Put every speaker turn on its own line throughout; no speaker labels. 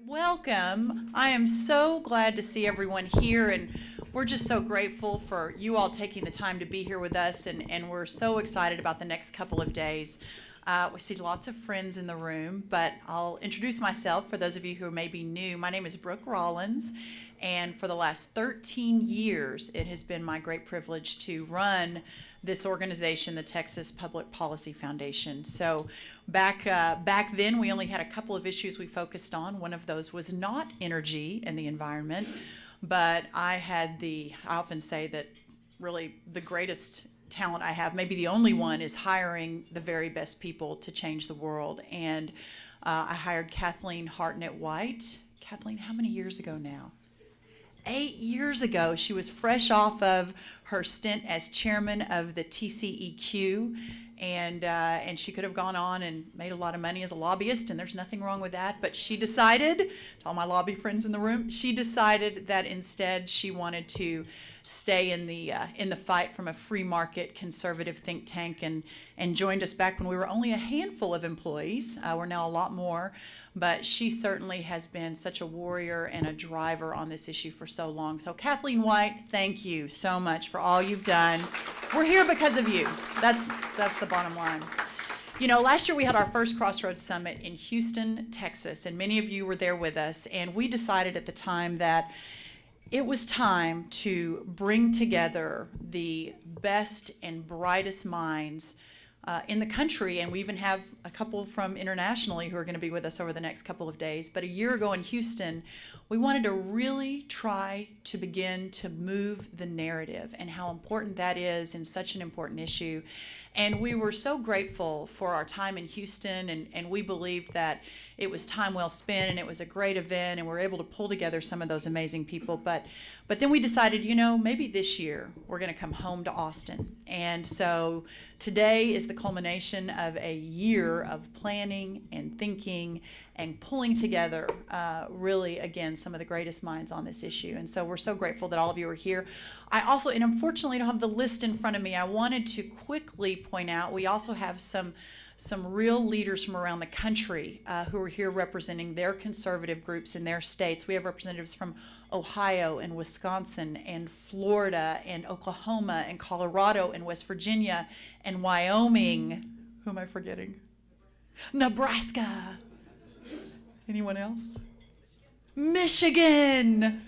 Welcome. I am so glad to see everyone here, and we're just so grateful for you all taking the time to be here with us, and we're so excited about the next couple of days. We see lots of friends in the room, but I'll introduce myself for those of you who may be new. My name is Brooke Rollins, and for the last 13 years, it has been my great privilege to run this organization, the Texas Public Policy Foundation. So back then, we only had a couple of issues we focused on. One of those was not energy and the environment, but I often say that really the greatest talent I have, maybe the only one, is hiring the very best people to change the world. And I hired Kathleen Hartnett-White. Kathleen, how many years ago now? 8 years ago. She was fresh off of her stint as chairman of the TCEQ, and she could have gone on and made a lot of money as a lobbyist, and there's nothing wrong with that, but she decided, to all my lobby friends in the room, she decided that instead she wanted to stay in the fight from a free market conservative think tank, and joined us back when we were only a handful of employees. We're now a lot more, but she certainly has been such a warrior and a driver on this issue for so long. So Kathleen White, thank you so much for all you've done. We're here because of you. That's the bottom line. You know, last year we had our first Crossroads Summit in Houston, Texas, and many of you were there with us, and we decided at the time that it was time to bring together the best and brightest minds in the country, and we even have a couple from internationally who are going to be with us over the next couple of days. But a year ago in Houston, we wanted to really try to begin to move the narrative and how important that is in such an important issue. And we were so grateful for our time in Houston, and we believed that it was time well spent, and it was a great event, and we were able to pull together some of those amazing people. But then we decided, you know, maybe this year we're going to come home to Austin. And so today is the culmination of a year of planning and thinking and pulling together, really, again, some of the greatest minds on this issue. And so we're so grateful that all of you are here. I also, and unfortunately I don't have the list in front of me, I wanted to quickly point out we also have some real leaders from around the country who are here representing their conservative groups in their states. We have representatives from Ohio and Wisconsin and Florida and Oklahoma and Colorado and West Virginia and Wyoming. Who am I forgetting? Nebraska. Anyone else? Michigan.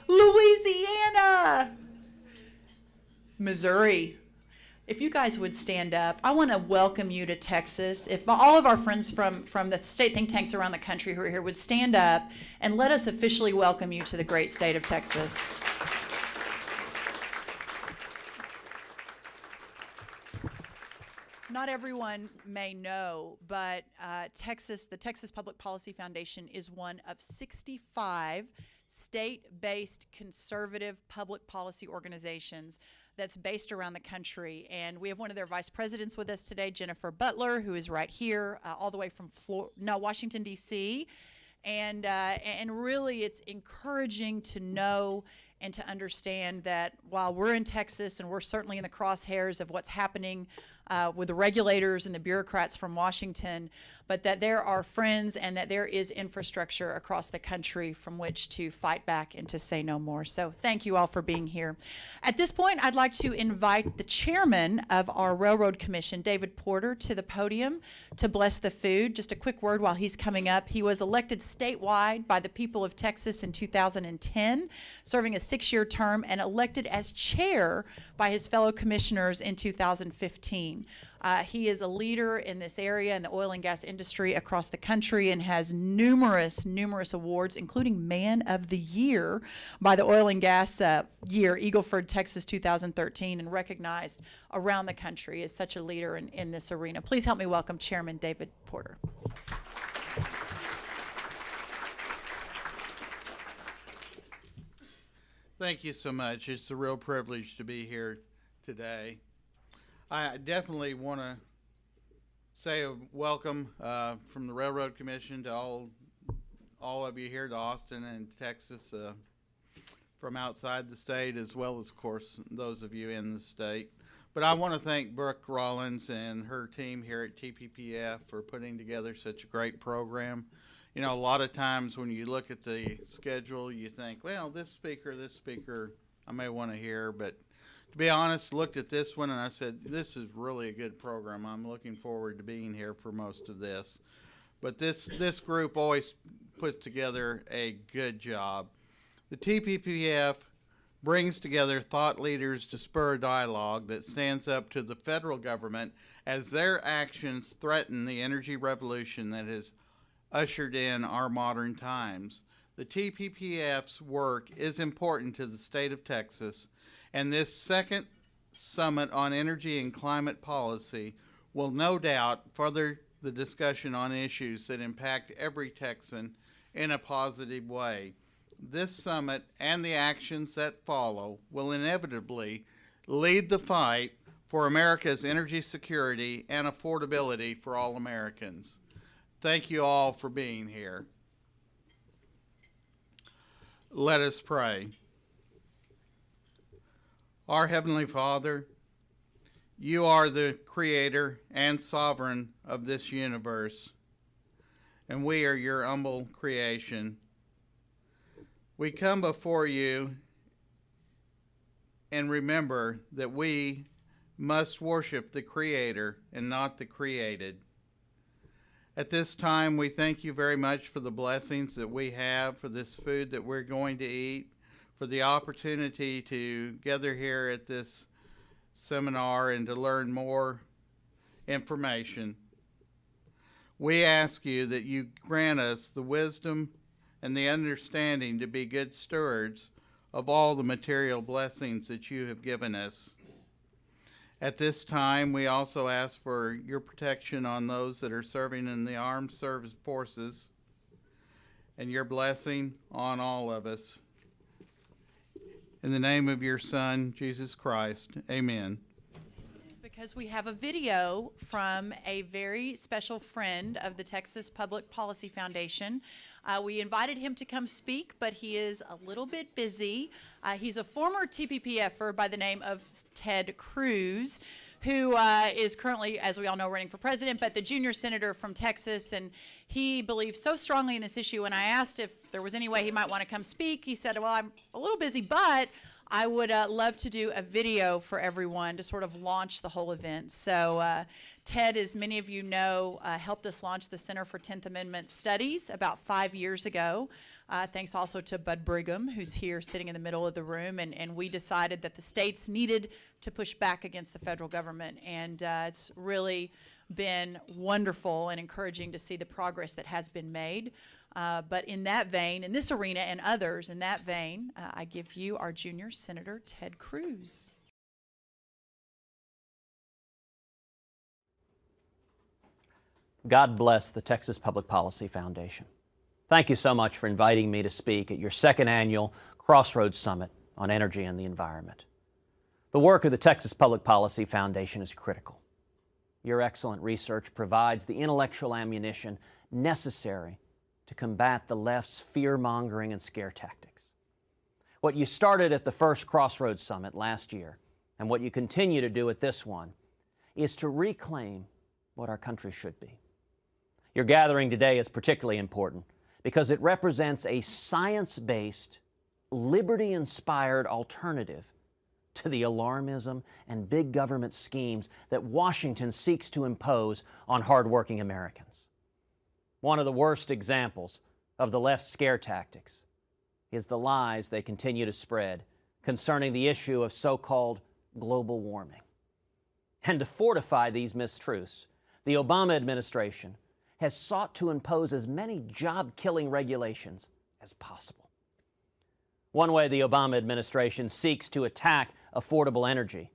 Louisiana. Missouri. If you guys would stand up, I want to welcome you to Texas. If all of our friends from the state think tanks around the country who are here would stand up and let us officially welcome you to the great state of Texas. Not everyone may know, but the Texas Public Policy Foundation is one of 65 state-based conservative public policy organizations that's based around the country. And we have one of their vice presidents with us today, Jennifer Butler, who is right here, all the way from Washington, D.C. And really, it's encouraging to know and to understand that while we're in Texas and we're certainly in the crosshairs of what's happening with the regulators and the bureaucrats from Washington, but that there are friends and that there is infrastructure across the country from which to fight back and to say no more. So thank you all for being here. At this point, I'd like to invite the chairman of our Railroad Commission, David Porter, to the podium to bless the food. Just a quick word while he's coming up. He was elected statewide by the people of Texas in 2010, serving a 6-year term, and elected as chair by his fellow commissioners in 2015. He is a leader in this area in the oil and gas industry across the country and has numerous awards, including Man of the Year by the Oil and Gas Year, Eagleford, Texas 2013, and recognized around the country as such a leader in this arena. Please help me welcome Chairman David Porter.
Thank you so much. It's a real privilege to be here today. I definitely want to say a welcome from the Railroad Commission to all of you here to Austin and Texas from outside the state, as well as, of course, those of you in the state. But I want to thank Brooke Rollins and her team here at TPPF for putting together such a great program. You know, a lot of times when you look at the schedule, you think, well, this speaker, I may want to hear. But to be honest, looked at this one and I said, this is really a good program. I'm looking forward to being here for most of this. But this group always puts together a good job. The TPPF brings together thought leaders to spur a dialogue that stands up to the federal government as their actions threaten the energy revolution that has ushered in our modern times. The TPPF's work is important to the state of Texas, and this second summit on energy and climate policy will no doubt further the discussion on issues that impact every Texan in a positive way. This summit and the actions that follow will inevitably lead the fight for America's energy security and affordability for all Americans. Thank you all for being here. Let us pray. Our Heavenly Father, you are the creator and sovereign of this universe, and we are your humble creation. We come before you and remember that we must worship the Creator and not the created. At this time, we thank you very much for the blessings that we have, for this food that we're going to eat, for the opportunity to gather here at this seminar and to learn more information. We ask you that you grant us the wisdom and the understanding to be good stewards of all the material blessings that you have given us. At this time, we also ask for your protection on those that are serving in the armed service forces and your blessing on all of us. In the name of your Son, Jesus Christ, amen.
Because we have a video from a very special friend of the Texas Public Policy Foundation. We invited him to come speak, but he is a little bit busy. He's a former TPPFer by the name of Ted Cruz, who is currently, as we all know, running for president, but the junior senator from Texas, and he believes so strongly in this issue. And I asked if there was any way he might want to come speak. He said, well, I'm a little busy, but I would love to do a video for everyone to sort of launch the whole event. So Ted, as many of you know, helped us launch the Center for 10th Amendment Studies about 5 years ago. Thanks also to Bud Brigham, who's here sitting in the middle of the room. And we decided that the states needed to push back against the federal government. And it's really been wonderful and encouraging to see the progress that has been made. But in that vein, in this arena and others, in that vein, I give you our junior senator, Ted Cruz.
God bless the Texas Public Policy Foundation. Thank you so much for inviting me to speak at your second annual Crossroads Summit on Energy and the Environment. The work of the Texas Public Policy Foundation is critical. Your excellent research provides the intellectual ammunition necessary to combat the left's fear-mongering and scare tactics. What you started at the first Crossroads Summit last year, and what you continue to do at this one, is to reclaim what our country should be. Your gathering today is particularly important because it represents a science-based, liberty-inspired alternative to the alarmism and big government schemes that Washington seeks to impose on hardworking Americans. One of the worst examples of the left's scare tactics is the lies they continue to spread concerning the issue of so-called global warming. And to fortify these mistruths, the Obama administration has sought to impose as many job-killing regulations as possible. One way the Obama administration seeks to attack affordable energy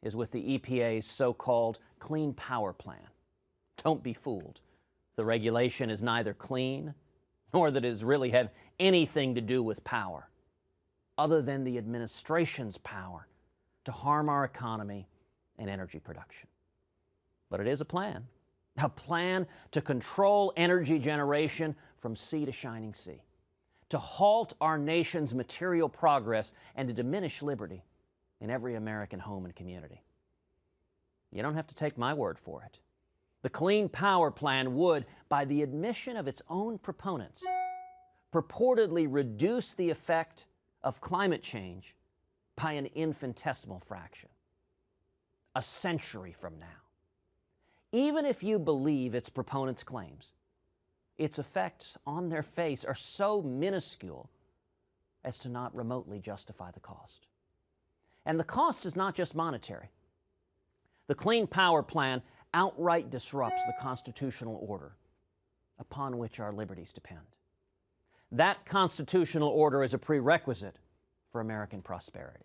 is with the EPA's so-called Clean Power Plan. Don't be fooled. The regulation is neither clean nor that it really have anything to do with power, other than the administration's power to harm our economy and energy production. But it is a plan to control energy generation from sea to shining sea, to halt our nation's material progress, and to diminish liberty in every American home and community. You don't have to take my word for it. The Clean Power Plan would, by the admission of its own proponents, purportedly reduce the effect of climate change by an infinitesimal fraction. A century from now. Even if you believe its proponents' claims, its effects on their face are so minuscule as to not remotely justify the cost. And the cost is not just monetary. The Clean Power Plan outright disrupts the constitutional order upon which our liberties depend. That constitutional order is a prerequisite for American prosperity.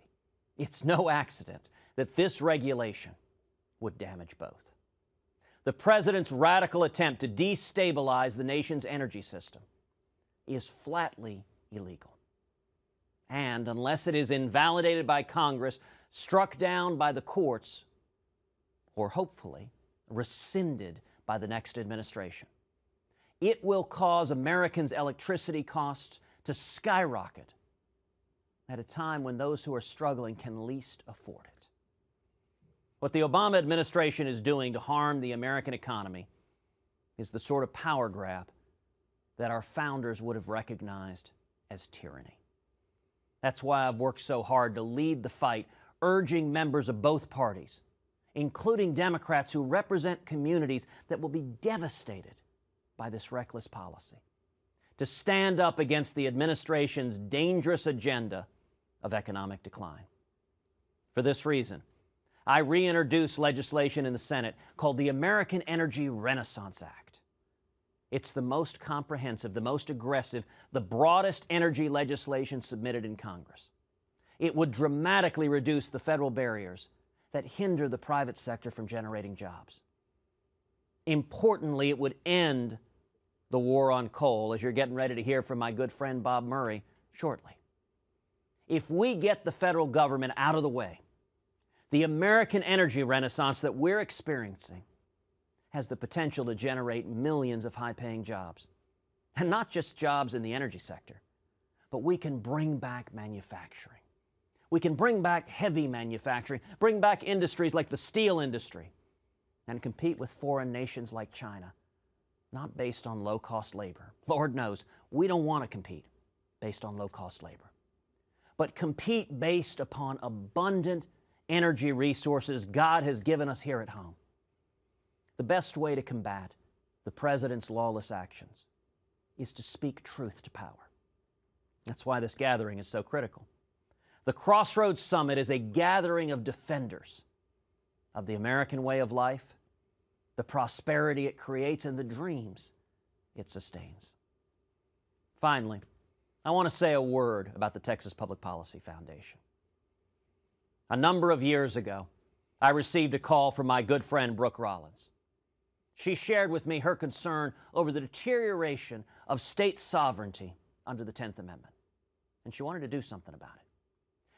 It's no accident that this regulation would damage both. The President's radical attempt to destabilize the nation's energy system is flatly illegal. And unless it is invalidated by Congress, struck down by the courts, or hopefully rescinded by the next administration, it will cause Americans' electricity costs to skyrocket at a time when those who are struggling can least afford it. What the Obama administration is doing to harm the American economy is the sort of power grab that our founders would have recognized as tyranny. That's why I've worked so hard to lead the fight, urging members of both parties, including Democrats who represent communities that will be devastated by this reckless policy, to stand up against the administration's dangerous agenda of economic decline. For this reason, I reintroduced legislation in the Senate called the American Energy Renaissance Act. It's the most comprehensive, the most aggressive, the broadest energy legislation submitted in Congress. It would dramatically reduce the federal barriers that hinder the private sector from generating jobs. Importantly, it would end the war on coal, as you're getting ready to hear from my good friend Bob Murray shortly. If we get the federal government out of the way, the American energy renaissance that we're experiencing has the potential to generate millions of high-paying jobs. And not just jobs in the energy sector, but we can bring back manufacturing. We can bring back heavy manufacturing, bring back industries like the steel industry, and compete with foreign nations like China, not based on low-cost labor. Lord knows, we don't want to compete based on low-cost labor, but compete based upon abundant energy resources God has given us here at home. The best way to combat the President's lawless actions is to speak truth to power. That's why this gathering is so critical. The Crossroads Summit is a gathering of defenders of the American way of life, the prosperity it creates, and the dreams it sustains. Finally, I want to say a word about the Texas Public Policy Foundation. A number of years ago, I received a call from my good friend Brooke Rollins. She shared with me her concern over the deterioration of state sovereignty under the 10th Amendment, and she wanted to do something about it.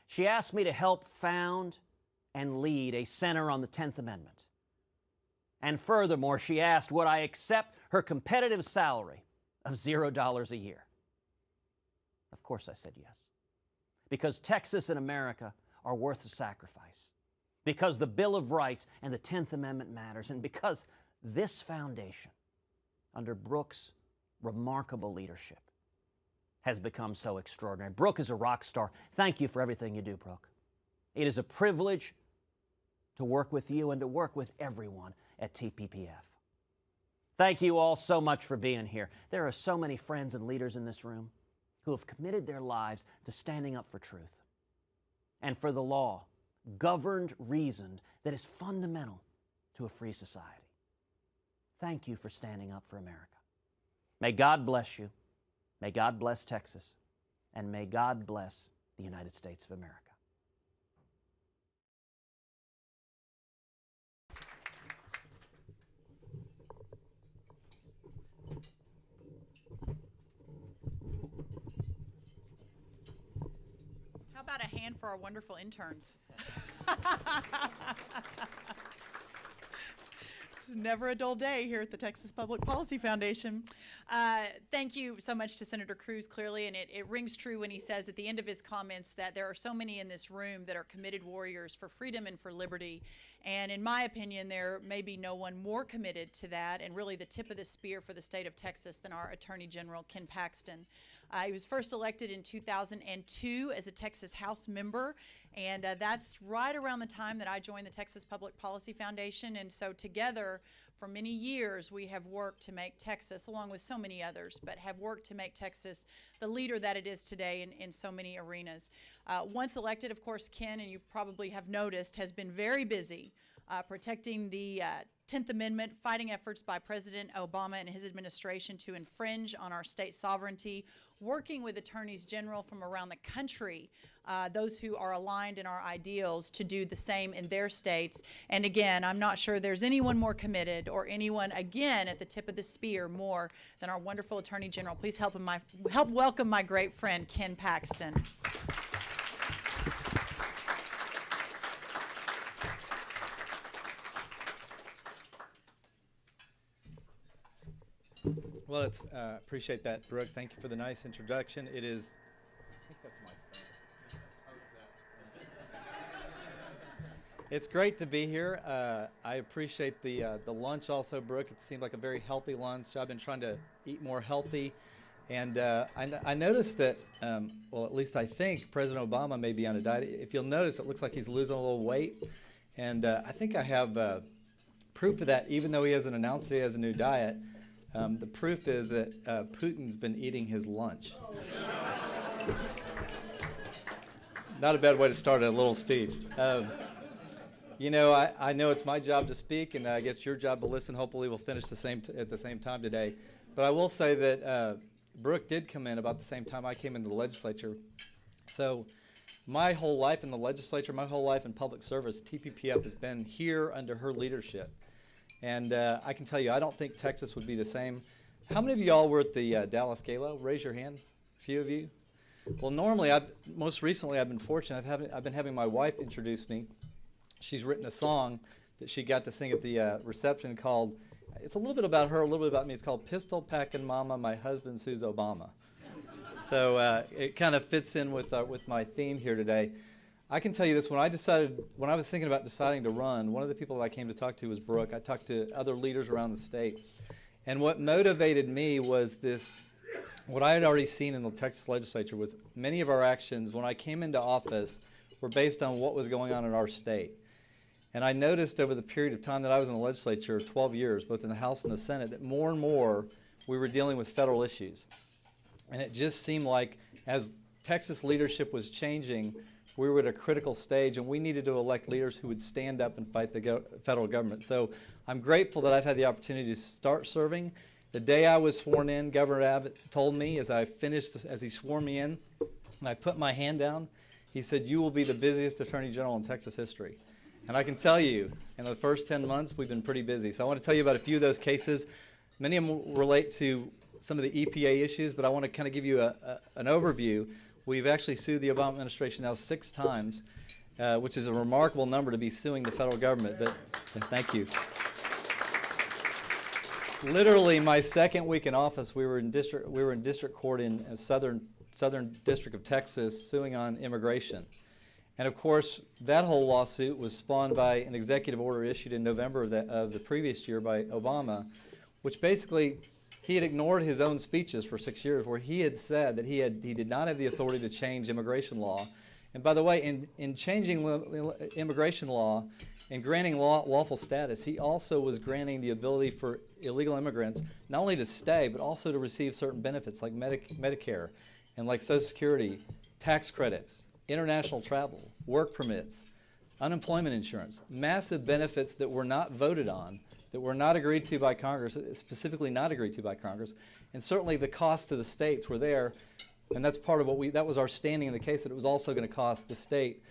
She asked me to help found and lead a center on the 10th Amendment. And furthermore, she asked, would I accept her competitive salary of $0 a year? Of course I said yes. Because Texas and America are worth the sacrifice. Because the Bill of Rights and the 10th Amendment matters. And because this foundation, under Brooke's remarkable leadership, has become so extraordinary. Brooke is a rock star. Thank you for everything you do, Brooke. It is a privilege to work with you and to work with everyone at TPPF. Thank you all so much for being here. There are so many friends and leaders in this room who have committed their lives to standing up for truth and for the law, governed reason that is fundamental to a free society. Thank you for standing up for America. May God bless you. May God bless Texas. And may God bless the United States of America.
How about a hand for our wonderful interns? It's never a dull day here at the Texas Public Policy Foundation. Thank you so much to Senator Cruz, clearly, and it rings true when he says at the end of his comments that there are so many in this room that are committed warriors for freedom and for liberty. And in my opinion, there may be no one more committed to that and really the tip of the spear for the state of Texas than our Attorney General, Ken Paxton. He was first elected in 2002 as a Texas House member, and that's right around the time that I joined the Texas Public Policy Foundation. And so together, for many years, we have worked to make Texas, along with so many others, but have worked to make Texas the leader that it is today in so many arenas. Once elected, of course, Ken, and you probably have noticed, has been very busy protecting the 10th Amendment, fighting efforts by President Obama and his administration to infringe on our state sovereignty, working with attorneys general from around the country, those who are aligned in our ideals, to do the same in their states. And again, I'm not sure there's anyone more committed or anyone, again, at the tip of the spear more than our wonderful Attorney General. Please help welcome my great friend, Ken Paxton.
Well, appreciate that, Brooke. Thank you for the nice introduction. It is, I think that's my phone. It's great to be here. I appreciate the lunch also, Brooke. It seemed like a very healthy lunch. I've been trying to eat more healthy. And I noticed that, well, at least I think President Obama may be on a diet. If you'll notice, it looks like he's losing a little weight. And I think I have proof of that, even though he hasn't announced that he has a new diet. The proof is that Putin's been eating his lunch. Not a bad way to start a little speech. You know, I know it's my job to speak, and I guess your job to listen. Hopefully we'll finish at the same time today. But I will say that Brooke did come in about the same time I came into the legislature. So my whole life in the legislature, my whole life in public service, TPPF has been here under her leadership. And I can tell you, I don't think Texas would be the same. How many of y'all were at the Dallas Gala? Raise your hand. A few of you. Well, normally, most recently, I've been fortunate. I've been having my wife introduce me. She's written a song that she got to sing at the reception called, it's a little bit about her, a little bit about me. It's called Pistol Packin' Mama, My Husband Sues Obama. So it kind of fits in with my theme here today. I can tell you this, when I was thinking about deciding to run, one of the people that I came to talk to was Brooke. I talked to other leaders around the state. And what motivated me was this, what I had already seen in the Texas legislature was many of our actions when I came into office were based on what was going on in our state. And I noticed over the period of time that I was in the legislature, 12 years, both in the House and the Senate, that more and more we were dealing with federal issues. And it just seemed like as Texas leadership was changing, we were at a critical stage, and we needed to elect leaders who would stand up and fight the federal government. So I'm grateful that I've had the opportunity to start serving. The day I was sworn in, Governor Abbott told me as he swore me in, and I put my hand down, he said, "You will be the busiest Attorney General in Texas history." And I can tell you, in the first 10 months, we've been pretty busy. So I want to tell you about a few of those cases. Many of them relate to some of the EPA issues, but I want to kind of give you an overview. We've actually sued the Obama administration now 6 times, which is a remarkable number to be suing the federal government, but thank you. Literally, my second week in office, we were in district court in southern district of Texas suing on immigration. And of course, that whole lawsuit was spawned by an executive order issued in November of the previous year by Obama, which basically, he had ignored his own speeches for 6 years where he had said that he did not have the authority to change immigration law. And by the way, in changing immigration law and granting lawful status, he also was granting the ability for illegal immigrants not only to stay, but also to receive certain benefits like Medicare and like Social Security, tax credits, international travel, work permits, unemployment insurance, massive benefits that were not voted on, that were not agreed to by Congress, specifically not agreed to by Congress, and certainly the cost to the states were there, and that's part of that was our standing in the case, that it was also going to cost the state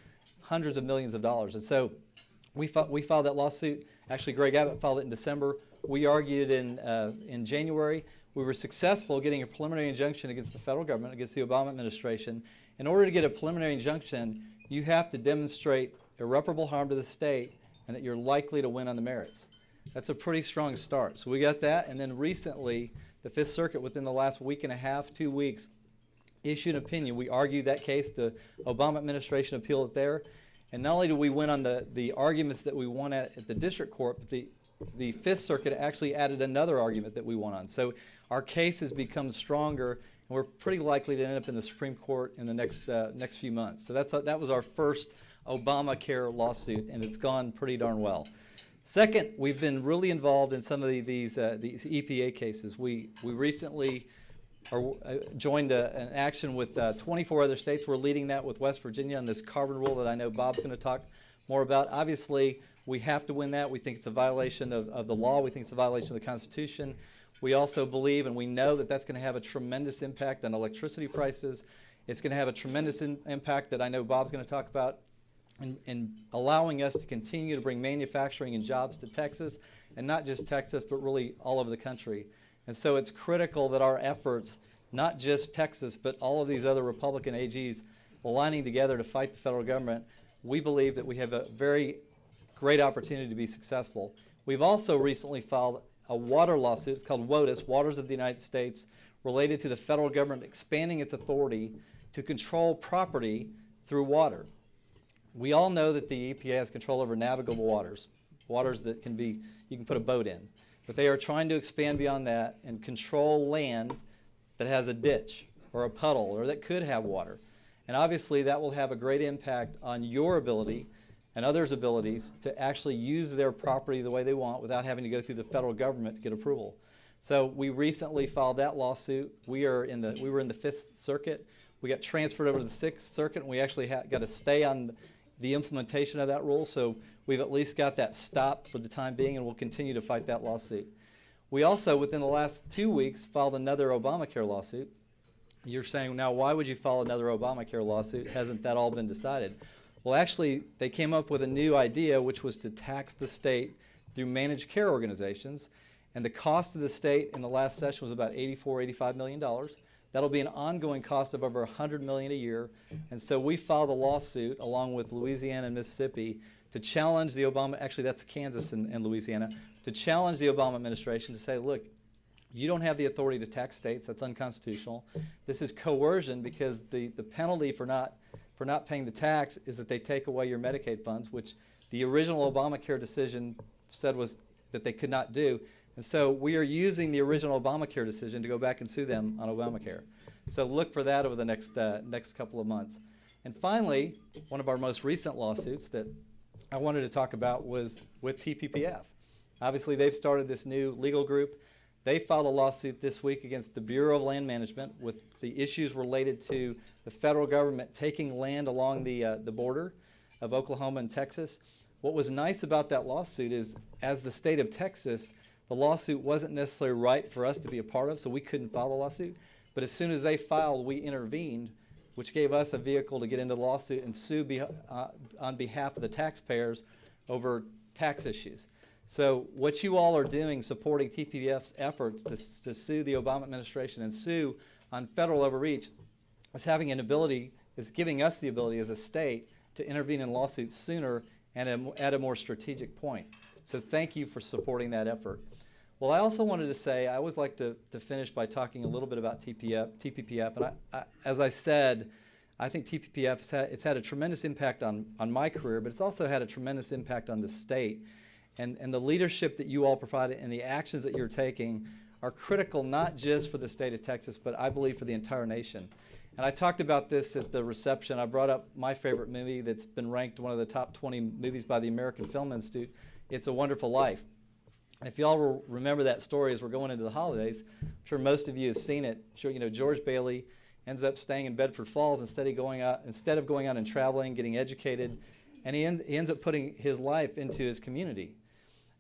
hundreds of millions of dollars. And so we filed that lawsuit. Actually, Greg Abbott filed it in December. We argued in January. We were successful getting a preliminary injunction against the federal government, against the Obama administration. In order to get a preliminary injunction, you have to demonstrate irreparable harm to the state and that you're likely to win on the merits. That's a pretty strong start. So we got that, and then recently, the Fifth Circuit, within the last week and a half, 2 weeks, issued an opinion. We argued that case. The Obama administration appealed it there. And not only did we win on the arguments that we won at the district court, but the Fifth Circuit actually added another argument that we won on. So our case has become stronger, and we're pretty likely to end up in the Supreme Court in the next few months. So that was our first Obamacare lawsuit, and it's gone pretty darn well. Second, we've been really involved in some of these EPA cases. We recently joined an action with 24 other states. We're leading that with West Virginia on this carbon rule that I know Bob's going to talk more about. Obviously, we have to win that. We think it's a violation of the law. We think it's a violation of the Constitution. We also believe and we know that that's going to have a tremendous impact on electricity prices. It's going to have a tremendous impact that I know Bob's going to talk about in allowing us to continue to bring manufacturing and jobs to Texas, and not just Texas, but really all over the country. And so it's critical that our efforts, not just Texas, but all of these other Republican AGs aligning together to fight the federal government, we believe that we have a very great opportunity to be successful. We've also recently filed a water lawsuit. It's called WOTUS, Waters of the United States, related to the federal government expanding its authority to control property through water. We all know that the EPA has control over navigable waters, waters that you can put a boat in. But they are trying to expand beyond that and control land that has a ditch or a puddle or that could have water. And obviously that will have a great impact on your ability and others' abilities to actually use their property the way they want without having to go through the federal government to get approval. So we recently filed that lawsuit. We were in the Fifth Circuit. We got transferred over to the Sixth Circuit, and we actually got to stay on the implementation of that rule. So we've at least got that stopped for the time being, and we'll continue to fight that lawsuit. We also, within the last 2 weeks, filed another Obamacare lawsuit. You're saying, now why would you file another Obamacare lawsuit? Hasn't that all been decided? Well, actually, they came up with a new idea, which was to tax the state through managed care organizations. And the cost of the state in the last session was about $85 million. That'll be an ongoing cost of over $100 million a year. And so we filed a lawsuit along with Louisiana and Mississippi to challenge the Obama, actually that's Kansas and Louisiana, to challenge the Obama administration to say, look, you don't have the authority to tax states. That's unconstitutional. This is coercion because the penalty for not paying the tax is that they take away your Medicaid funds, which the original Obamacare decision said was that they could not do. And so we are using the original Obamacare decision to go back and sue them on Obamacare. So look for that over the next couple of months. And finally, one of our most recent lawsuits that I wanted to talk about was with TPPF. Obviously, they've started this new legal group. They filed a lawsuit this week against the Bureau of Land Management with the issues related to the federal government taking land along the border of Oklahoma and Texas. What was nice about that lawsuit is, as the state of Texas, the lawsuit wasn't necessarily right for us to be a part of, so we couldn't file the lawsuit. But as soon as they filed, we intervened, which gave us a vehicle to get into the lawsuit and sue on behalf of the taxpayers over tax issues. So what you all are doing, supporting TPPF's efforts to sue the Obama administration and sue on federal overreach, is giving us the ability as a state to intervene in lawsuits sooner and at a more strategic point. So thank you for supporting that effort. Well, I also wanted to say, I always like to finish by talking a little bit about TPPF. And as I said, I think TPPF it's had a tremendous impact on my career, but it's also had a tremendous impact on the state. And the leadership that you all provided and the actions that you're taking are critical not just for the state of Texas, but I believe for the entire nation. And I talked about this at the reception. I brought up my favorite movie that's been ranked one of the top 20 movies by the American Film Institute, It's a Wonderful Life. And if you all will remember that story as we're going into the holidays, I'm sure most of you have seen it. Sure, you know, George Bailey ends up staying in Bedford Falls instead of going out and traveling, getting educated, and he ends up putting his life into his community.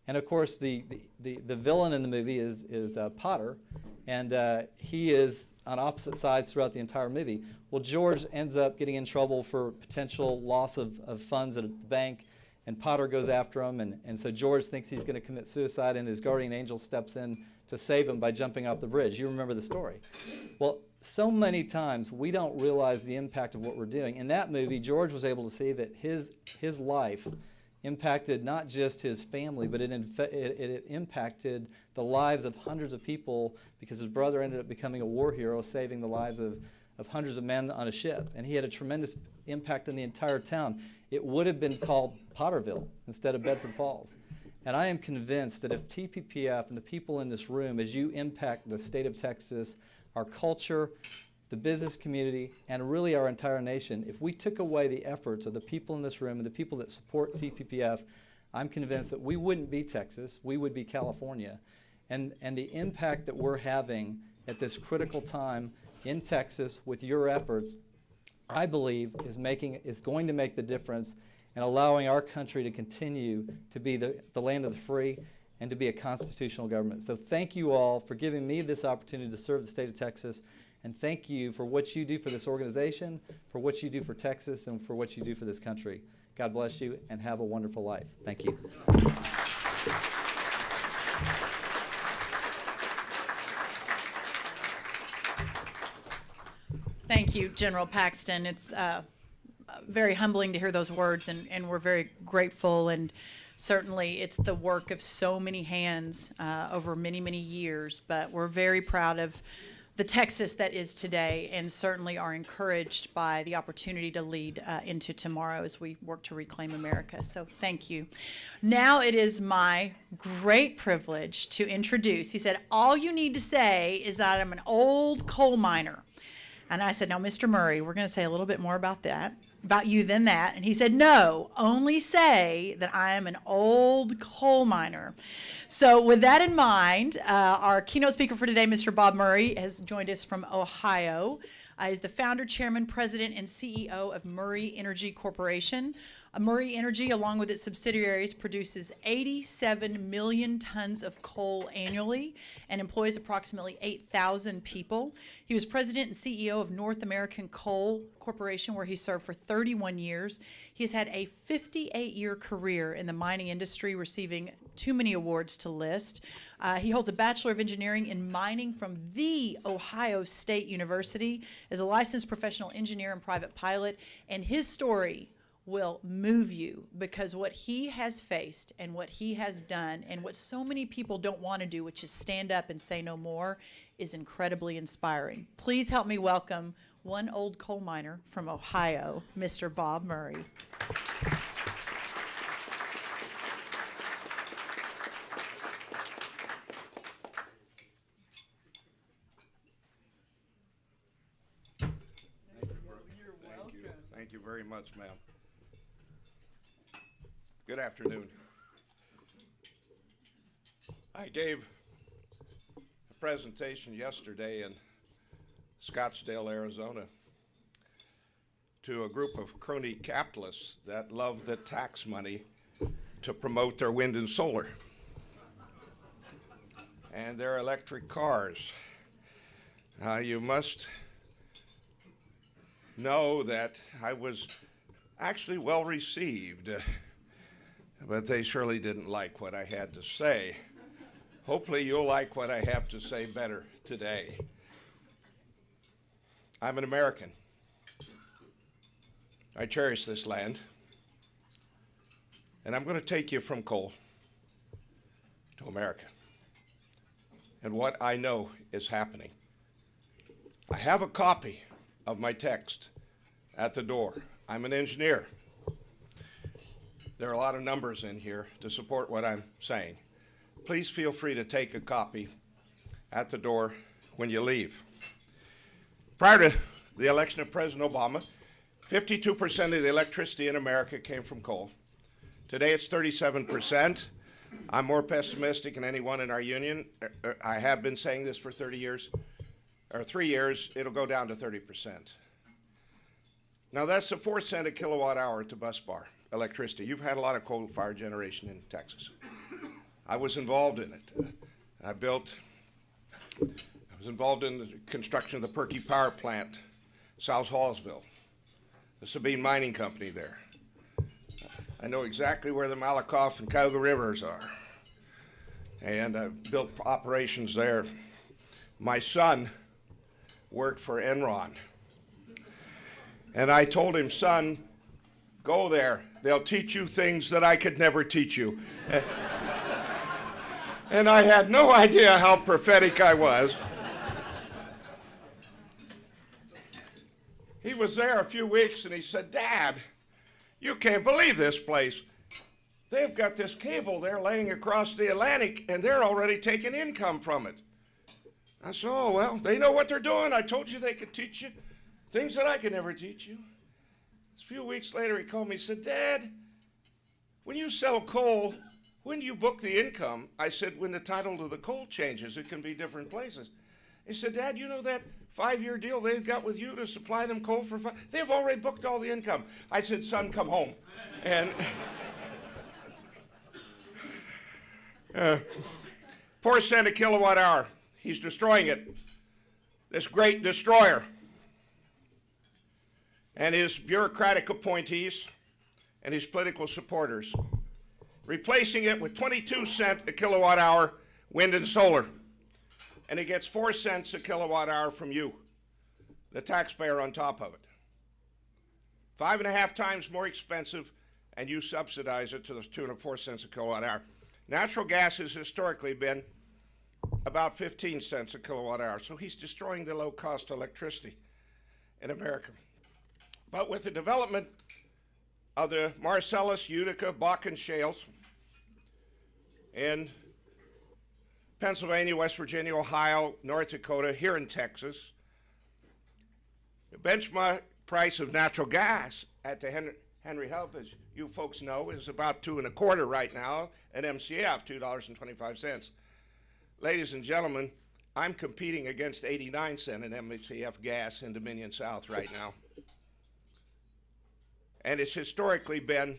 And of course, the villain in the movie is Potter, and he is on opposite sides throughout the entire movie. Well, George ends up getting in trouble for potential loss of funds at the bank, and Potter goes after him, and so George thinks he's going to commit suicide, and his guardian angel steps in to save him by jumping off the bridge. You remember the story. Well, so many times we don't realize the impact of what we're doing. In that movie, George was able to see that his life impacted not just his family, but it impacted the lives of hundreds of people because his brother ended up becoming a war hero, saving the lives of hundreds of men on a ship. And he had a tremendous impact in the entire town. It would have been called Potterville instead of Bedford Falls. And I am convinced that if TPPF and the people in this room, as you impact the state of Texas, our culture, the business community, and really our entire nation, if we took away the efforts of the people in this room and the people that support TPPF, I'm convinced that we wouldn't be Texas, we would be California. And the impact that we're having at this critical time in Texas with your efforts, I believe is going to make the difference in allowing our country to continue to be the land of the free and to be a constitutional government. So thank you all for giving me this opportunity to serve the state of Texas, and thank you for what you do for this organization, for what you do for Texas, and for what you do for this country. God bless you, and have a wonderful life. Thank you.
Thank you, General Paxton. It's very humbling to hear those words, and we're very grateful. And certainly it's the work of so many hands over many, many years. But we're very proud of the Texas that is today, and certainly are encouraged by the opportunity to lead into tomorrow as we work to reclaim America. So thank you. Now it is my great privilege to introduce, he said, all you need to say is that I'm an old coal miner. And I said, now, Mr. Murray, we're going to say a little bit more about you than that. And he said, no, only say that I am an old coal miner. So with that in mind, our keynote speaker for today, Mr. Bob Murray, has joined us from Ohio. He's the founder, chairman, president, and CEO of Murray Energy Corporation. Murray Energy, along with its subsidiaries, produces 87 million tons of coal annually and employs approximately 8,000 people. He was president and CEO of North American Coal Corporation, where he served for 31 years. He has had a 58-year career in the mining industry, receiving too many awards to list. He holds a Bachelor of Engineering in Mining from The Ohio State University, is a licensed professional engineer and private pilot, and his story will move you because what he has faced and what he has done and what so many people don't want to do, which is stand up and say no more, is incredibly inspiring. Please help me welcome one old coal miner from Ohio, Mr. Bob Murray.
Thank you very much, ma'am. Good afternoon. I gave a presentation yesterday in Scottsdale, Arizona, to a group of crony capitalists that love the tax money to promote their wind and solar and their electric cars. You must know that I was actually well received, but they surely didn't like what I had to say. Hopefully you'll like what I have to say better today. I'm an American. I cherish this land, and I'm going to take you from coal to America and what I know is happening. I have a copy of my text at the door. I'm an engineer. There are a lot of numbers in here to support what I'm saying. Please feel free to take a copy at the door when you leave. Prior to the election of President Obama, 52% of the electricity in America came from coal. Today it's 37%. I'm more pessimistic than anyone in our union. I have been saying this for 3 years. It'll go down to 30%. Now that's a 4 cent a kilowatt hour to bus bar electricity. You've had a lot of coal-fired generation in Texas. I was involved in it. I was involved in the construction of the Perky Power Plant, South Hallsville, the Sabine Mining Company there. I know exactly where the Malakoff and Cayuga Rivers are. And I built operations there. My son worked for Enron. And I told him, son, Go there. They'll teach you things that I could never teach you. And I had no idea how prophetic I was. He was there a few weeks and he said, Dad, you can't believe this place. They've got this cable there laying across the Atlantic and they're already taking income from it. I said, oh, well, they know what they're doing. I told you they could teach you things that I could never teach you. A few weeks later, he called me and said, Dad, when you sell coal, when do you book the income? I said, when the title to the coal changes, it can be different places. He said, Dad, you know that 5-year deal they've got with you to supply them coal for they've already booked all the income. I said, son, come home. And 4 cents a kilowatt hour. He's destroying it. This great destroyer. And his bureaucratic appointees and his political supporters, replacing it with 22 cents a kilowatt hour wind and solar. And he gets 4 cents a kilowatt hour from you, the taxpayer, on top of it. 5.5 times more expensive, and you subsidize it to the tune of 4 cents a kilowatt hour. Natural gas has historically been about 15 cents a kilowatt hour, so he's destroying the low-cost electricity in America. But with the development of the Marcellus, Utica, Bakken shales in Pennsylvania, West Virginia, Ohio, North Dakota, here in Texas, the benchmark price of natural gas at the Henry Hub, as you folks know, is about $2.25 right now, at MCF, $2.25. Ladies and gentlemen, I'm competing against 89 cent in MCF gas in Dominion South right now. And it's historically been,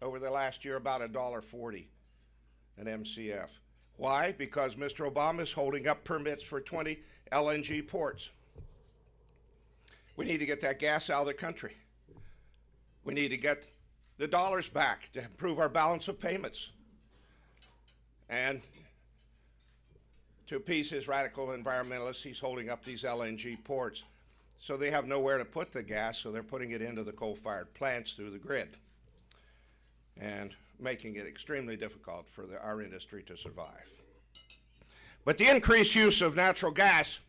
over the last year, about $1.40 an MCF. Why? Because Mr. Obama is holding up permits for 20 LNG ports. We need to get that gas out of the country. We need to get the dollars back to improve our balance of payments. And to appease his radical environmentalists, he's holding up these LNG ports. So they have nowhere to put the gas, so they're putting it into the coal-fired plants through the grid and making it extremely difficult for our industry to survive. But the increased use of natural gas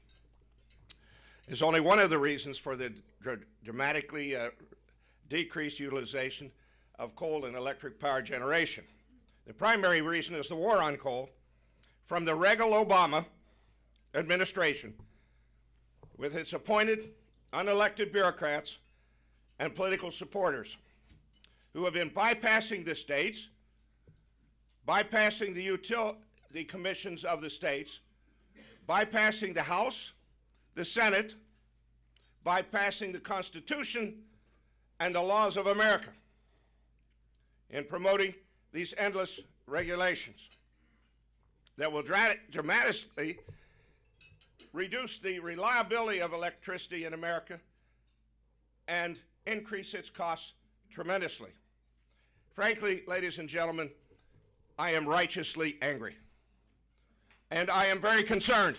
is only one of the reasons for the dramatically decreased utilization of coal and electric power generation. The primary reason is the war on coal from the Reagan Obama administration, with its appointed, unelected bureaucrats and political supporters who have been bypassing the states, bypassing the utility commissions of the states, bypassing the House, the Senate, bypassing the Constitution and the laws of America in promoting these endless regulations that will dramatically reduce the reliability of electricity in America and increase its costs tremendously. Frankly, ladies and gentlemen, I am righteously angry, and I am very concerned.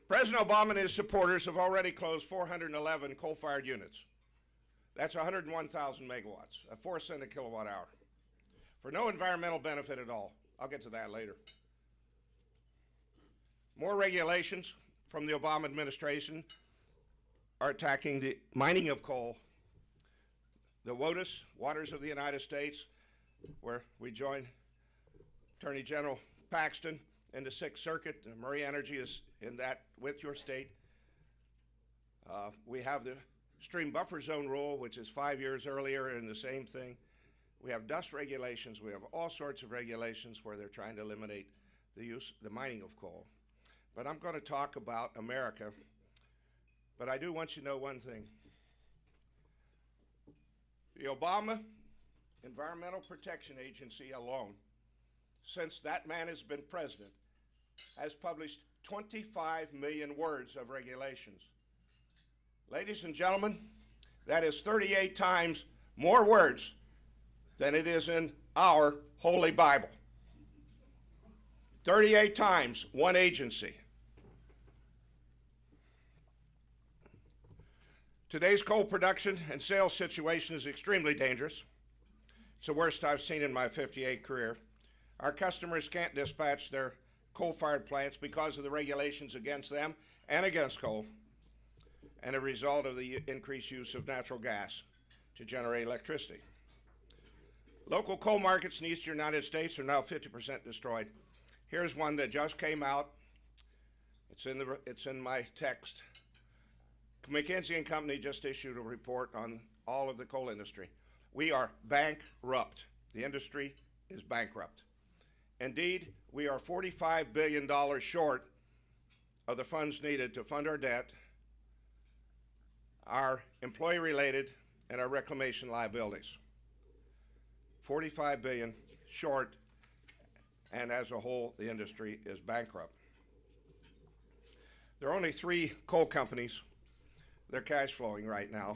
President Obama and his supporters have already closed 411 coal-fired units. That's 101,000 megawatts, at 4 cents a kilowatt hour, for no environmental benefit at all. I'll get to that later. More regulations from the Obama administration are attacking the mining of coal. The WOTUS, Waters of the United States, where we join Attorney General Paxton in the 6th Circuit. Murray Energy is in that with your state. We have the stream buffer zone rule, which is 5 years earlier, and the same thing. We have dust regulations. We have all sorts of regulations where they're trying to eliminate the mining of coal. But I'm going to talk about America. But I do want you to know one thing. The Obama Environmental Protection Agency alone, since that man has been president, has published 25 million words of regulations. Ladies and gentlemen, that is 38 times more words than it is in our Holy Bible. 38 times one agency. Today's coal production and sales situation is extremely dangerous. It's the worst I've seen in my 58 career. Our customers can't dispatch their coal-fired plants because of the regulations against them and against coal, and a result of the increased use of natural gas to generate electricity. Local coal markets in the eastern United States are now 50% destroyed. Here's one that just came out. It's in my text. McKinsey & Company just issued a report on all of the coal industry. We are bankrupt. The industry is bankrupt. Indeed, we are $45 billion short of the funds needed to fund our debt, our employee-related, and our reclamation liabilities. 45 billion short, and as a whole, the industry is bankrupt. There are only 3 coal companies that are cash flowing right now,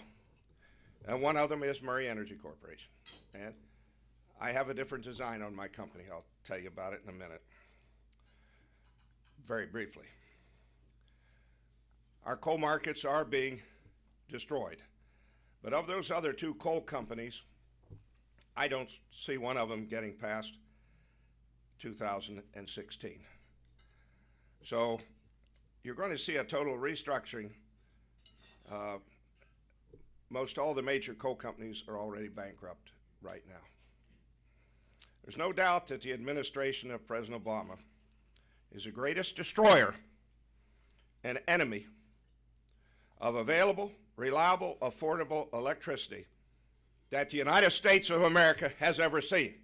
and one of them is Murray Energy Corporation. And I have a different design on my company. I'll tell you about it in a minute. Very briefly. Our coal markets are being destroyed. But of those other 2 coal companies, I don't see one of them getting past 2016. So you're going to see a total restructuring. Most all the major coal companies are already bankrupt right now. There's no doubt that the administration of President Obama is the greatest destroyer and enemy of available, reliable, affordable electricity that the United States of America has ever seen.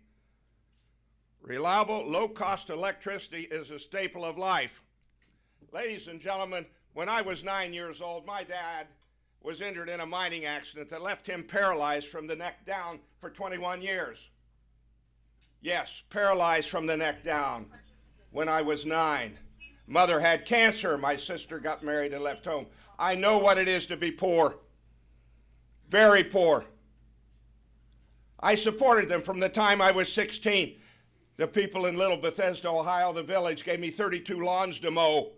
Reliable, low-cost electricity is a staple of life. Ladies and gentlemen, when I was 9 years old, my dad was injured in a mining accident that left him paralyzed from the neck down for 21 years. Yes, paralyzed from the neck down when I was 9. Mother had cancer. My sister got married and left home. I know what it is to be poor. Very poor. I supported them from the time I was 16. The people in Little Bethesda, Ohio, the village, gave me 32 lawns to mow.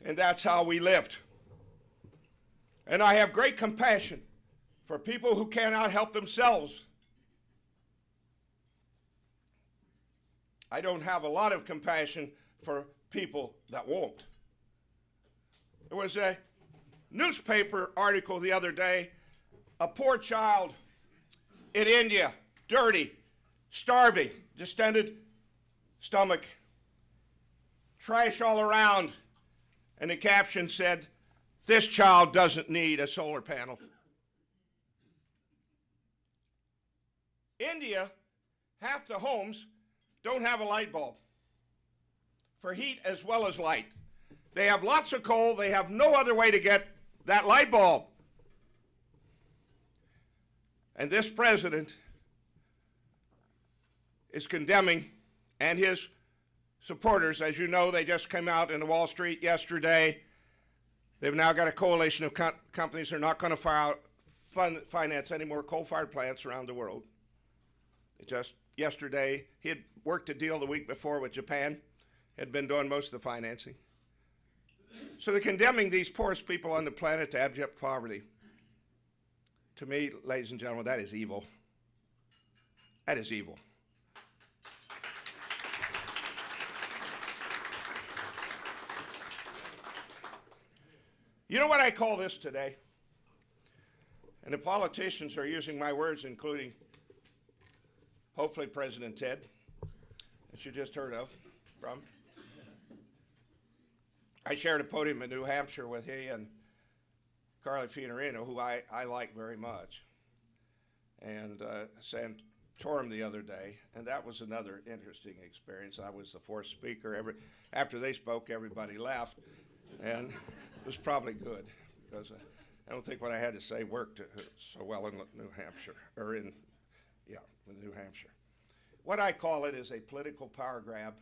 And that's how we lived. And I have great compassion for people who cannot help themselves. I don't have a lot of compassion for people that won't. There was a newspaper article the other day, a poor child in India, dirty, starving, distended stomach, trash all around, and the caption said, "This child doesn't need a solar panel." India, half the homes don't have a light bulb for heat as well as light. They have lots of coal. They have no other way to get that light bulb. And this president is condemning, and his supporters, as you know, they just came out in Wall Street yesterday. They've now got a coalition of companies that are not going to finance any more coal-fired plants around the world. Just yesterday, he had worked a deal the week before with Japan, had been doing most of the financing. So they're condemning these poorest people on the planet to abject poverty. To me, ladies and gentlemen, that is evil. That is evil. You know what I call this today? And the politicians are using my words, including hopefully President Ted, that you just heard of from. I shared a podium in New Hampshire with he and Carly Fiorina, who I like very much, and Santorum the other day, and that was another interesting experience. I was the fourth speaker. After they spoke, everybody left, and it was probably good, because I don't think what I had to say worked so well in New Hampshire, or in New Hampshire. What I call it is a political power grab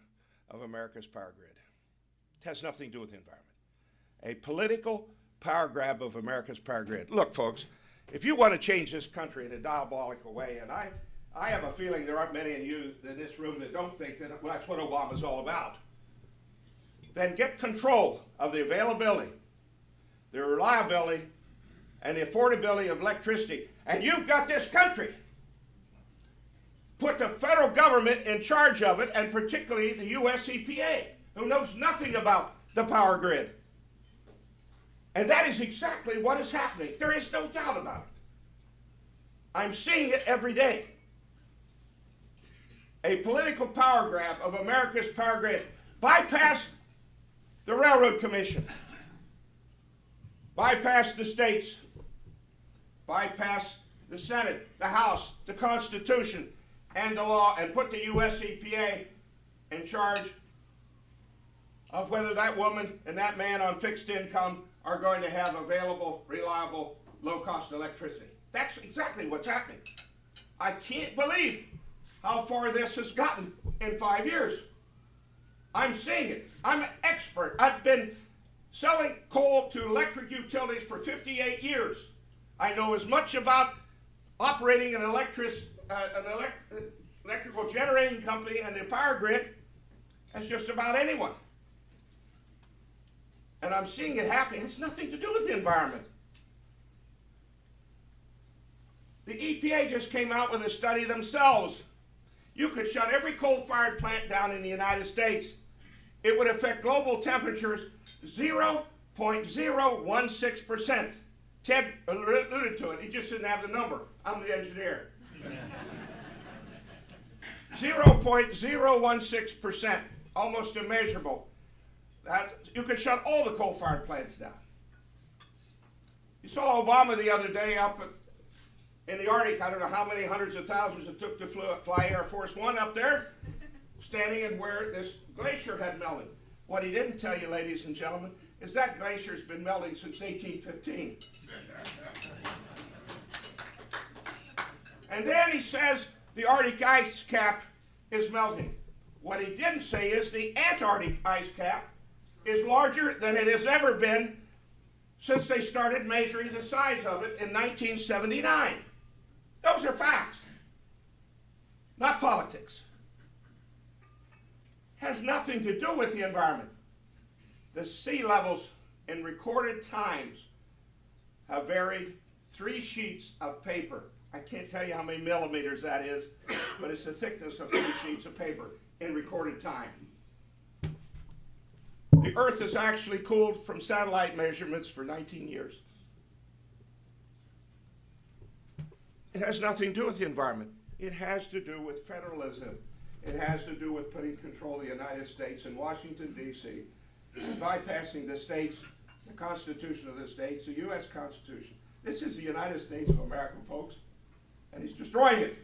of America's power grid. It has nothing to do with the environment. A political power grab of America's power grid. Look, folks, if you want to change this country in a diabolical way, and I have a feeling there aren't many of you in this room that don't think that that's what Obama's all about, then get control of the availability, the reliability, and the affordability of electricity. And you've got this country. Put the federal government in charge of it, and particularly the U.S. EPA, who knows nothing about the power grid. And that is exactly what is happening. There is no doubt about it. I'm seeing it every day. A political power grab of America's power grid bypassed the Railroad Commission, bypassed the states, bypassed the Senate, the House, the Constitution, and the law, and put the U.S. EPA in charge of whether that woman and that man on fixed income are going to have available, reliable, low-cost electricity. That's exactly what's happening. I can't believe how far this has gotten in 5 years. I'm seeing it. I'm an expert. I've been selling coal to electric utilities for 58 years. I know as much about operating an electrical generating company and the power grid as just about anyone. And I'm seeing it happening. It has nothing to do with the environment. The EPA just came out with a study themselves. You could shut every coal-fired plant down in the United States. It would affect global temperatures 0.016%. Ted alluded to it. He just didn't have the number. I'm the engineer. 0.016%, almost immeasurable. You could shut all the coal-fired plants down. You saw Obama the other day up in the Arctic. I don't know how many hundreds of thousands it took to fly Air Force One up there, standing in where this glacier had melted. What he didn't tell you, ladies and gentlemen, is that glacier's been melting since 1815. And then he says the Arctic ice cap is melting. What he didn't say is the Antarctic ice cap is larger than it has ever been since they started measuring the size of it in 1979. Those are facts, not politics. Has nothing to do with the environment. The sea levels in recorded times have varied 3 sheets of paper. I can't tell you how many millimeters that is, but it's the thickness of 3 sheets of paper in recorded time. The Earth has actually cooled from satellite measurements for 19 years. It has nothing to do with the environment. It has to do with federalism. It has to do with putting control of the United States in Washington, D.C., bypassing the states, the Constitution of the states, the U.S. Constitution. This is the United States of America, folks, and he's destroying it.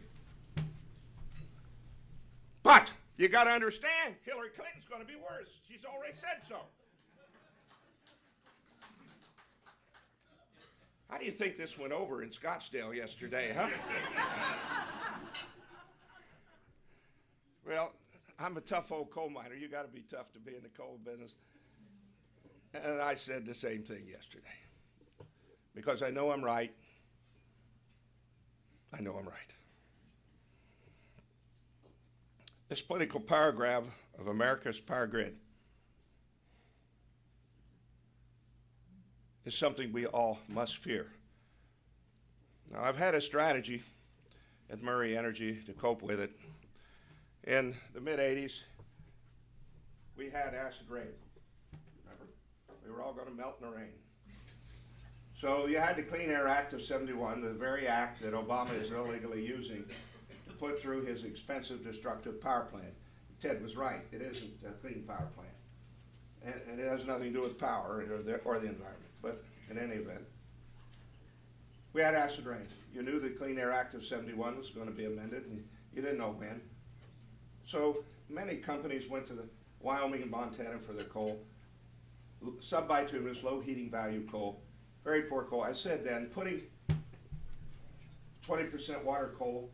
But you got to understand, Hillary Clinton's going to be worse. She's already said so. How do you think this went over in Scottsdale yesterday, huh? Well, I'm a tough old coal miner. You got to be tough to be in the coal business. And I said the same thing yesterday. Because I know I'm right. I know I'm right. This political power grab of America's power grid is something we all must fear. Now, I've had a strategy at Murray Energy to cope with it. In the mid-'80s, we had acid rain. Remember? We were all going to melt in the rain. So you had the Clean Air Act of '71, the very act that Obama is illegally using to put through his expensive, destructive power plant. Ted was right. It isn't a clean power plant. And it has nothing to do with power or the environment. But in any event, we had acid rain. You knew the Clean Air Act of '71 was going to be amended, and you didn't know when. So many companies went to the Wyoming and Montana for their coal. Sub-bituminous, low heating value coal, very poor coal. I said then, putting 20% water coal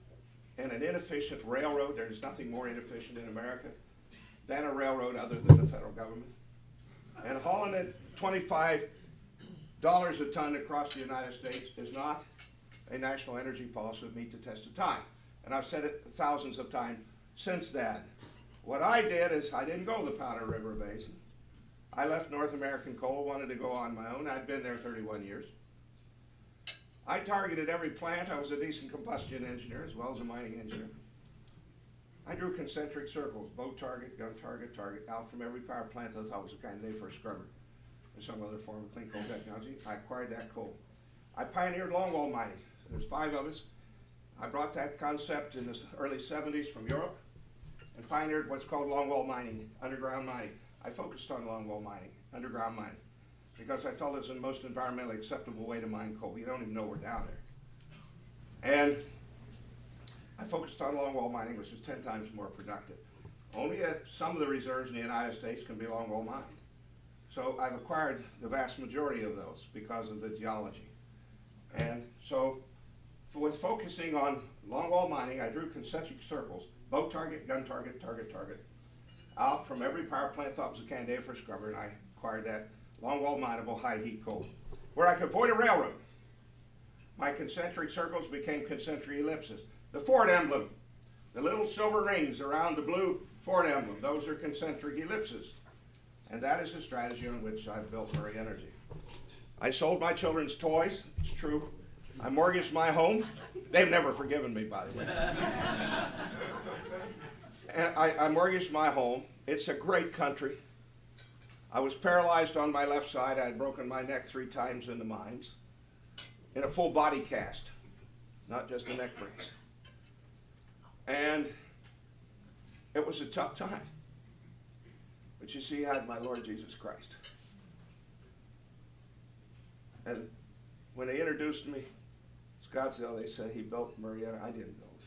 in an inefficient railroad, there's nothing more inefficient in America than a railroad other than the federal government, and hauling it $25 a ton across the United States is not a national energy policy that meet the test of time. And I've said it thousands of times since then. What I did is I didn't go to the Powder River Basin. I left North American Coal, wanted to go on my own. I'd been there 31 years. I targeted every plant. I was a decent combustion engineer as well as a mining engineer. I drew concentric circles, boat target, gun target, target, out from every power plant I thought was a candidate for a scrubber or some other form of clean coal technology. I acquired that coal. I pioneered longwall mining. There's 5 of us. I brought that concept in the early 70s from Europe and pioneered what's called longwall mining, underground mining. I focused on longwall mining, underground mining, because I felt it was the most environmentally acceptable way to mine coal. You don't even know we're down there. And I focused on longwall mining, which is 10 times more productive. Only some of the reserves in the United States can be longwall mined. So I've acquired the vast majority of those because of the geology. And so with focusing on longwall mining, I drew concentric circles, boat target, gun target, target, target, out from every power plant thought was a candidate for a scrubber, and I acquired that longwall mineable high heat coal. Where I could avoid a railroad, my concentric circles became concentric ellipses. The Ford emblem, the little silver rings around the blue Ford emblem, those are concentric ellipses. And that is the strategy on which I've built Murray Energy. I sold my children's toys, it's true. I mortgaged my home. They've never forgiven me, by the way. And I mortgaged my home. It's a great country. I was paralyzed on my left side. I had broken my neck 3 times in the mines, in a full body cast, not just a neck brace. And it was a tough time. But you see, I had my Lord Jesus Christ. And when they introduced me, Scottsdale, they said he built Murray Energy. I didn't build it.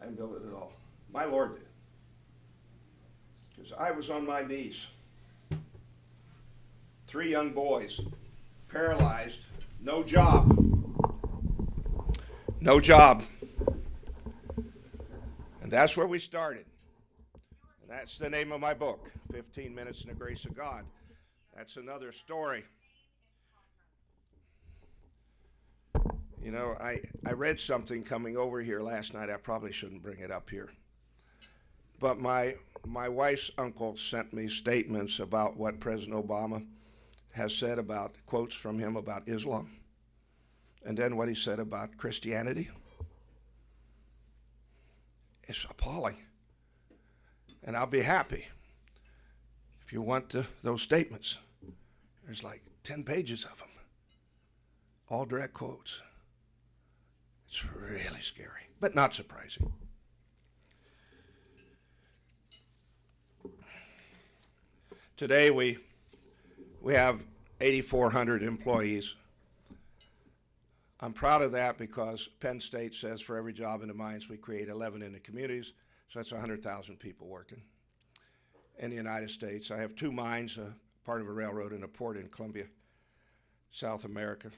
I didn't build it at all. My Lord did. Because I was on my knees. 3 young boys, paralyzed, no job. No job. And that's where we started. And that's the name of my book, 15 Minutes in the Grace of God. That's another story. You know, I read something coming over here last night. I probably shouldn't bring it up here. But my wife's uncle sent me statements about what President Obama has said about, quotes from him about Islam, and then what he said about Christianity. It's appalling. And I'll be happy if you want those statements. There's like 10 pages of them, all direct quotes. It's really scary, but not surprising. Today we have 8,400 employees. I'm proud of that because Penn State says for every job in the mines we create 11 in the communities, so that's 100,000 people working. In the United States, I have 2 mines, part of a railroad and a port in Colombia, South America.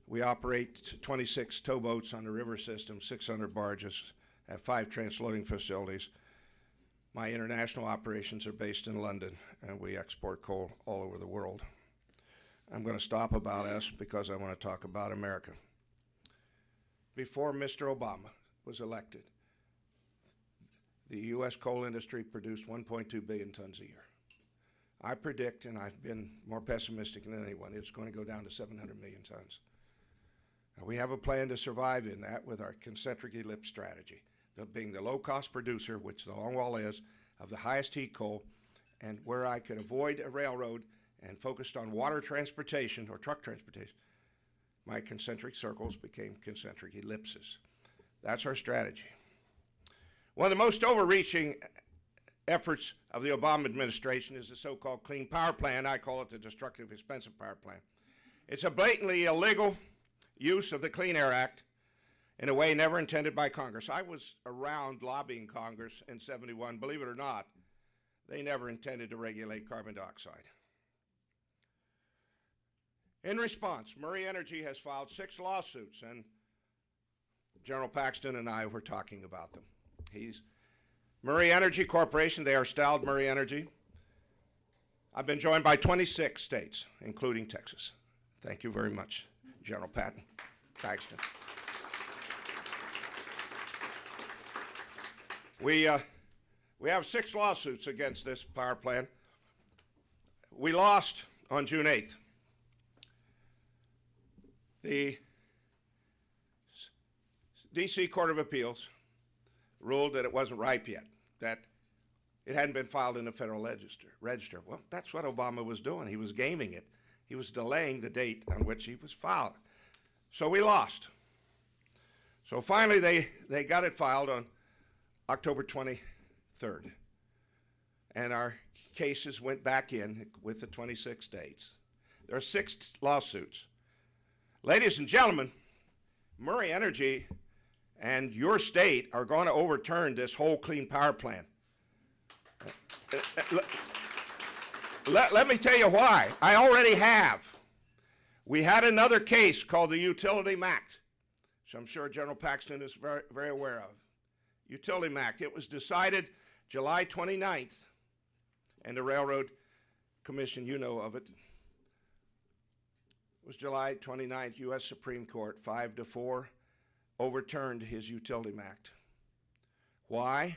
We operate 26 towboats on the river system, 600 barges, have 5 transloading facilities. My international operations are based in London, and we export coal all over the world. I'm going to stop about us because I want to talk about America. Before Mr. Obama was elected, the U.S. coal industry produced 1.2 billion tons a year. I predict, and I've been more pessimistic than anyone, it's going to go down to 700 million tons. We have a plan to survive in that with our concentric ellipse strategy, being the low-cost producer, which the longwall is, of the highest heat coal, and where I could avoid a railroad and focused on water transportation or truck transportation, my concentric circles became concentric ellipses. That's our strategy. One of the most overreaching efforts of the Obama administration is the so-called Clean Power Plan. I call it the destructive, expensive power plan. It's a blatantly illegal use of the Clean Air Act in a way never intended by Congress. I was around lobbying Congress in '71. Believe it or not, they never intended to regulate carbon dioxide. In response, Murray Energy has filed 6 lawsuits, and General Paxton and I were talking about them. Murray Energy Corporation, they are styled Murray Energy. I've been joined by 26 states, including Texas. Thank you very much, General Paxton. We have 6 lawsuits against this power plant. We lost on June 8th. The D.C. Court of Appeals ruled that it wasn't ripe yet, that it hadn't been filed in the Federal Register. Well, that's what Obama was doing. He was gaming it. He was delaying the date on which he was filed. So we lost. So finally, they got it filed on October 23rd. And our cases went back in with the 26 states. There are 6 lawsuits. Ladies and gentlemen, Murray Energy and your state are going to overturn this whole Clean Power Plan. Let me tell you why. I already have. We had another case called the Utility Act, which I'm sure General Paxton is very, very aware of. Utility Act. It was decided July 29th, and the Railroad Commission, you know of it. It was July 29th, U.S. Supreme Court, 5-4, overturned his Utility Act. Why?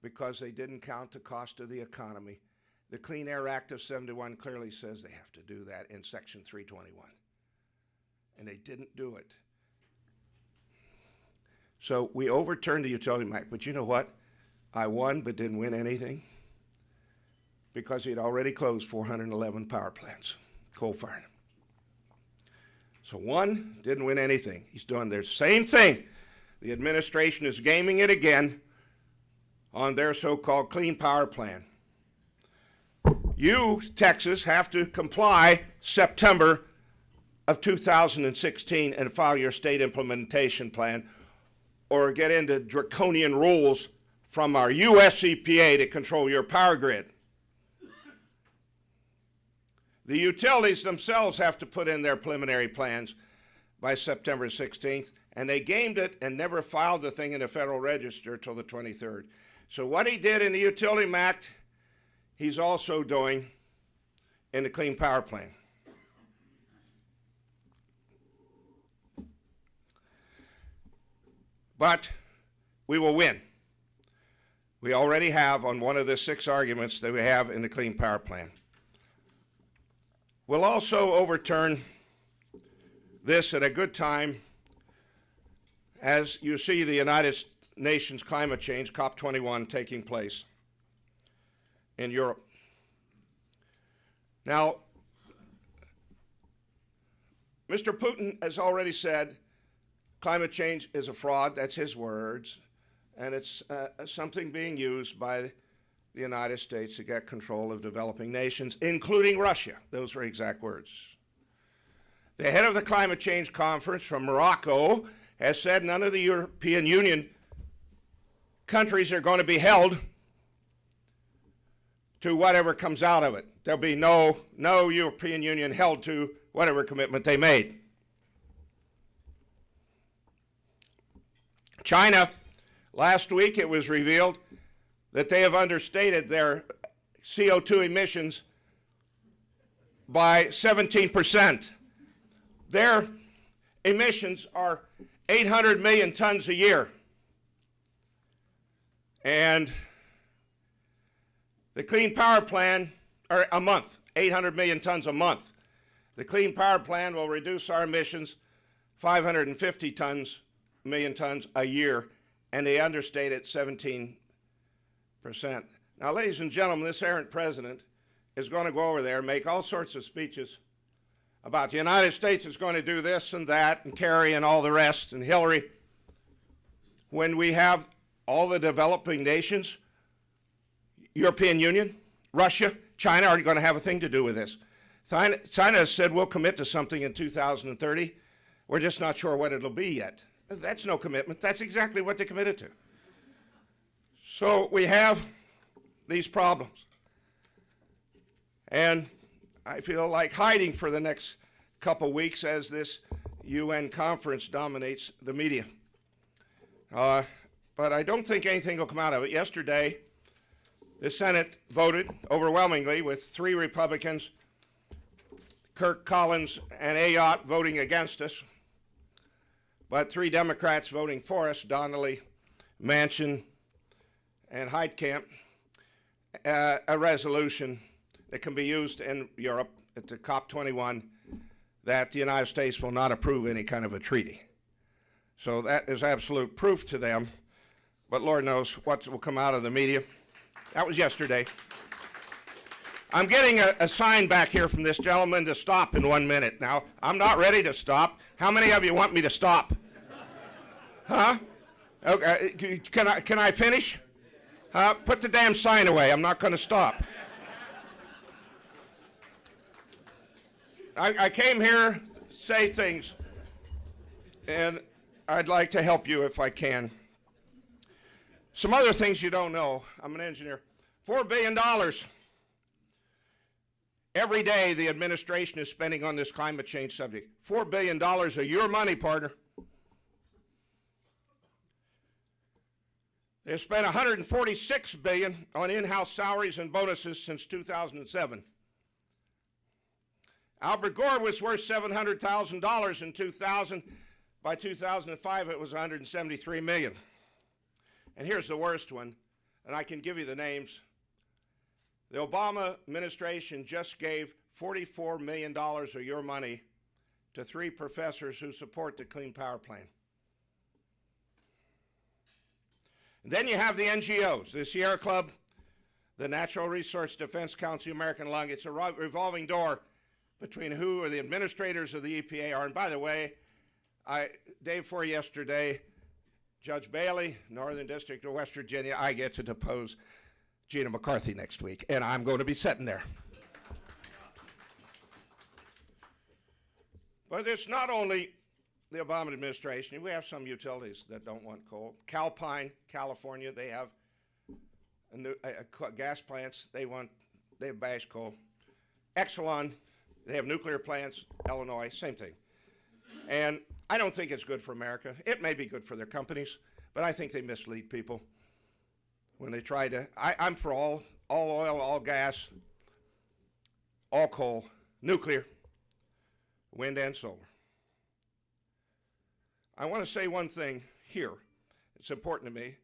Because they didn't count the cost of the economy. The Clean Air Act of '71 clearly says they have to do that in Section 321. And they didn't do it. So we overturned the Utility Act, but you know what? I won but didn't win anything because he'd already closed 411 power plants, coal-fired. So one, didn't win anything. He's doing the same thing. The administration is gaming it again on their so-called Clean Power Plan. You, Texas, have to comply September of 2016 and file your state implementation plan or get into draconian rules from our U.S. EPA to control your power grid. The utilities themselves have to put in their preliminary plans by September 16th, and they gamed it and never filed the thing in the Federal Register until the 23rd. So what he did in the Utility Act, he's also doing in the Clean Power Plan. But we will win. We already have on one of the 6 arguments that we have in the Clean Power Plan. We'll also overturn this at a good time as you see the United Nations climate change, COP21, taking place in Europe. Now, Mr. Putin has already said climate change is a fraud. That's his words. And it's something being used by the United States to get control of developing nations, including Russia. Those were exact words. The head of the climate change conference from Morocco has said none of the European Union countries are going to be held to whatever comes out of it. There'll be no European Union held to whatever commitment they made. China, last week it was revealed that they have understated their CO2 emissions by 17%. Their emissions are 800 million tons a year. And the Clean Power Plan, or a month, 800 million tons a month. The Clean Power Plan will reduce our emissions 550 million tons a year, and they understate it 17%. Now, ladies and gentlemen, this errant president is going to go over there and make all sorts of speeches about the United States is going to do this and that, and Kerry and all the rest, and Hillary, when we have all the developing nations, European Union, Russia, China are going to have a thing to do with this. China has said we'll commit to something in 2030. We're just not sure what it'll be yet. That's no commitment. That's exactly what they committed to. So we have these problems. And I feel like hiding for the next couple weeks as this UN conference dominates the media. But I don't think anything will come out of it. Yesterday, the Senate voted overwhelmingly with 3 Republicans, Kirk, Collins, and Ayotte voting against us, but 3 Democrats voting for us, Donnelly, Manchin, and Heitkamp, a resolution that can be used in Europe at the COP21 that the United States will not approve any kind of a treaty. So that is absolute proof to them. But Lord knows what will come out of the media. That was yesterday. I'm getting a sign back here from this gentleman to stop in 1 minute. Now, I'm not ready to stop. How many of you want me to stop? Huh? Okay, can I finish? Put the damn sign away. I'm not going to stop. I came here to say things, and I'd like to help you if I can. Some other things you don't know. I'm an engineer. $4 billion. Every day the administration is spending on this climate change subject. $4 billion of your money, partner. They've spent $146 billion on in-house salaries and bonuses since 2007. Albert Gore was worth $700,000 in 2000. By 2005, it was $173 million. And here's the worst one, and I can give you the names. The Obama administration just gave $44 million of your money to 3 professors who support the Clean Power Plan. And then you have the NGOs, the Sierra Club, the Natural Resource Defense Council, American Lung. It's a revolving door between who are the administrators of the EPA are. And by the way, day before yesterday, Judge Bailey, Northern District of West Virginia, I get to depose Gina McCarthy next week, and I'm going to be sitting there. But it's not only the Obama administration. We have some utilities that don't want coal. Calpine, California, they have gas plants. They have bashed coal. Exelon, they have nuclear plants. Illinois, same thing. And I don't think it's good for America. It may be good for their companies, but I think they mislead people when they try to. I'm for all oil, all gas, all coal, nuclear, wind and solar. I want to say one thing here. It's important to me,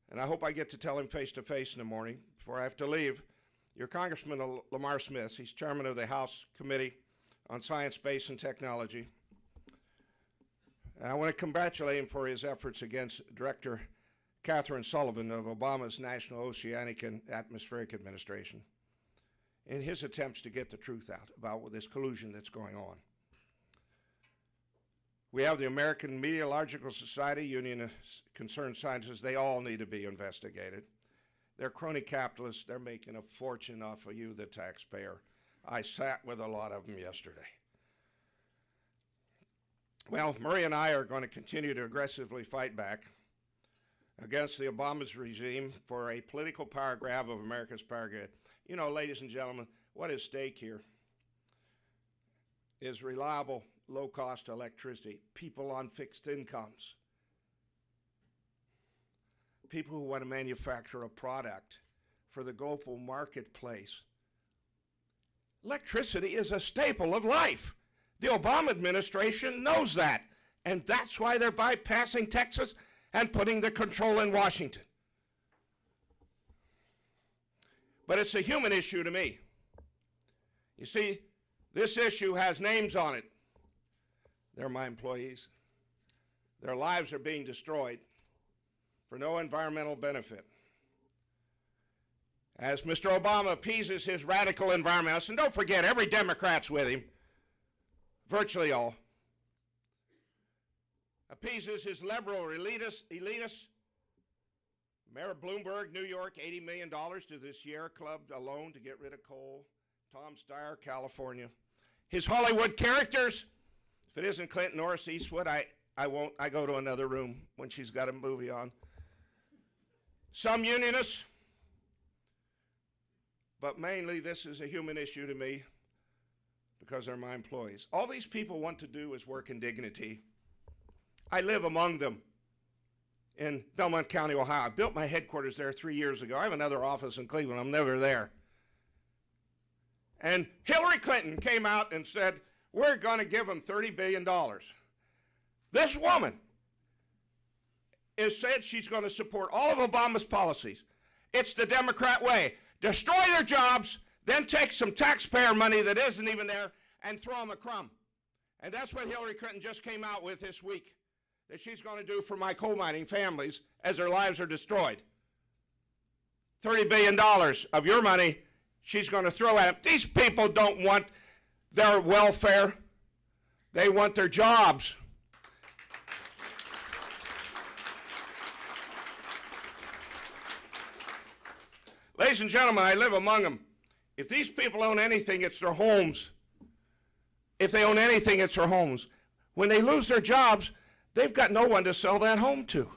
and I hope I get to tell him face to face in the morning before I have to leave. Your Congressman Lamar Smith, he's chairman of the House Committee on Science, Space, and Technology. And I want to congratulate him for his efforts against Director Catherine Sullivan of Obama's National Oceanic and Atmospheric Administration in his attempts to get the truth out about this collusion that's going on. We have the American Meteorological Society, Union of Concerned Scientists. They all need to be investigated. They're crony capitalists. They're making a fortune off of you, the taxpayer. I sat with a lot of them yesterday. Well, Murray and I are going to continue to aggressively fight back against the Obama's regime for a political power grab of America's power grid. You know, ladies and gentlemen, what is at stake here is reliable, low-cost electricity, people on fixed incomes, people who want to manufacture a product for the global marketplace. Electricity is a staple of life. The Obama administration knows that, and that's why they're bypassing Texas and putting the control in Washington. But it's a human issue to me. You see, this issue has names on it. They're my employees. Their lives are being destroyed for no environmental benefit. As Mr. Obama appeases his radical environmentalists, and don't forget, every Democrat's with him, virtually all, appeases his liberal elitists. Mayor Bloomberg, New York, $80 million to the Sierra Club alone to get rid of coal. Tom Steyer, California. His Hollywood characters, if it isn't Clinton or Eastwood, I won't. I go to another room when she's got a movie on. Some unionists, but mainly this is a human issue to me because they're my employees. All these people want to do is work in dignity. I live among them in Belmont County, Ohio. I built my headquarters there 3 years ago. I have another office in Cleveland. I'm never there. And Hillary Clinton came out and said, we're going to give them $30 billion. This woman has said she's going to support all of Obama's policies. It's the Democrat way. Destroy their jobs, then take some taxpayer money that isn't even there and throw them a crumb. And that's what Hillary Clinton just came out with this week, that she's going to do for my coal mining families as their lives are destroyed. $30 billion of your money she's going to throw at them. These people don't want their welfare. They want their jobs. Ladies and gentlemen, I live among them. If these people own anything, it's their homes. If they own anything, it's their homes. When they lose their jobs, they've got no one to sell that home to.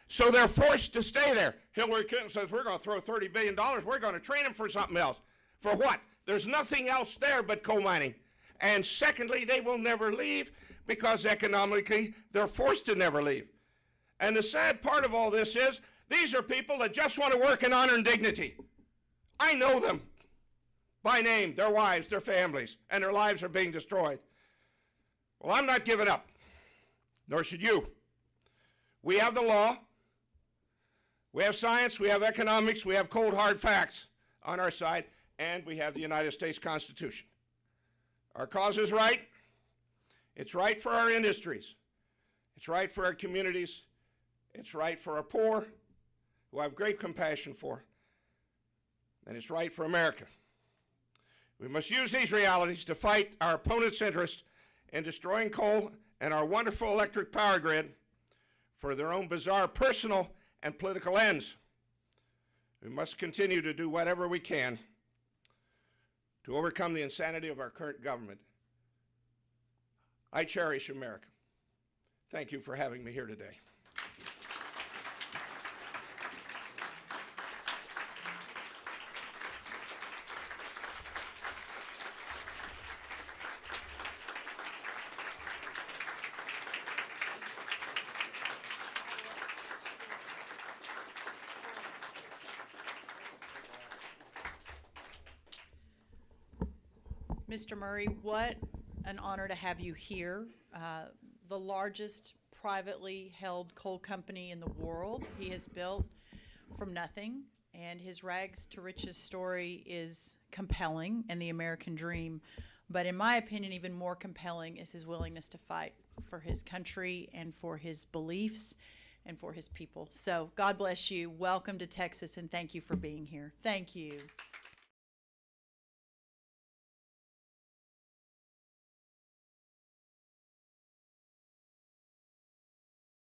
So they're forced to stay there. Hillary Clinton says, we're going to throw $30 billion. We're going to train them for something else. For what? There's nothing else there but coal mining. And secondly, they will never leave because economically they're forced to never leave. And the sad part of all this is these are people that just want to work in honor and dignity. I know them by name, their wives, their families, and their lives are being destroyed. Well, I'm not giving up, nor should you. We have the law, we have science, we have economics, we have cold hard facts on our side, and we have the United States Constitution. Our cause is right. It's right for our industries. It's right for our communities. It's right for our poor, who I have great compassion for. And it's right for America. We must use these realities to fight our opponents' interests in destroying coal and our wonderful electric power grid for their own bizarre personal and political ends. We must continue to do whatever we can to overcome the insanity of our current government. I cherish America. Thank you for having me here today.
Mr. Murray, what an honor to have you here. The largest privately held coal company in the world he has built from nothing, and his rags to riches story is compelling and the American dream. But in my opinion, even more compelling is his willingness to fight for his country and for his beliefs and for his people. So God bless you. Welcome to Texas, and thank you for being here. Thank you.